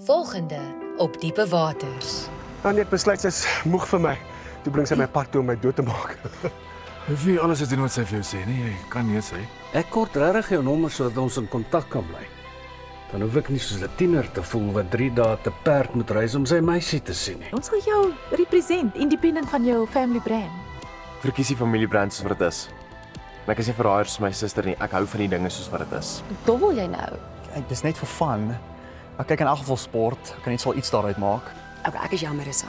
Volgende op Diepe Waters. Dan het besluit sy is moeg vir my. Toe bring sy my pad toe om my dood te maak. Hoef nie alles te doen wat sy vir jou sê nie, jy kan nie sê. Ek kort regtig jou nommer sodat ons in kontak kan bly. Dan hoef ek nie soos 'n tiener te voel wat 3 dae te perd moet reis om sy meisie te sien nie. Ons gaan jou represent, independent van jou family brand. Verkies die familiebrand soos wat dit is. En ek is nie verraaier soos my suster nie, ek hou van die dinge soos wat dit is. Dobbel jy nou? Dis net vir fun. Ek kyk in elk geval sport, ek kan net wel iets daaruit maak. Ek is jammer, Esau.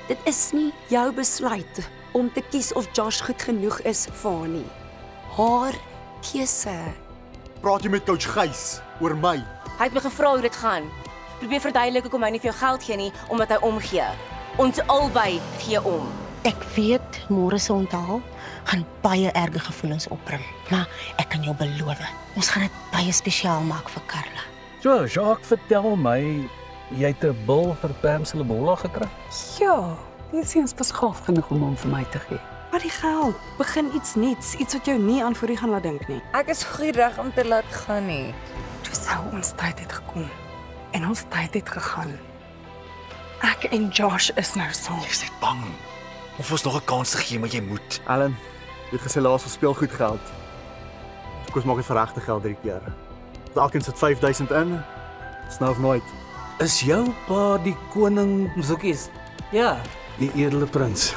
Dit is nie jou besluit om te kies of Josh goed genoeg is vir haar nie. Haar keuse. Praat jy met coach Gys oor my? Hy het my gevra hoe dit gaan. Probeer verduidelik hoekom hy nie vir jou geld gee nie, omdat hy omgee. Ons albei gee om. Ek weet môre se onthaal gaan baie erge gevoelens opbring, maar ek kan jou beloof, ons gaan dit baie spesiaal maak vir Karla. So, Jacques, vertel my, jy het 'n bil vir Pam se lebola gekry? Ja, die seuns was gaaf genoeg om hom vir my te gee. Maar die geld, begin iets nuuts, iets wat jou nie aan voor die gaan laat dink nie. Ek is goed reg om te laat gaan nie. Toe sou ons tyd het gekom en ons tyd het gegaan. Ek en Josh is nou saam. Jy's net bang. Of ons nog 'n kans te gee, maar jy moet. Alan, jy het gesê laas vir speelgoed geld. Kom ons maak dit vir regte geld 3 keer. Elkeen sit 5000 in. Dis nou of nooit. Is jou pa die koning Soekies. Ja, die edele prins?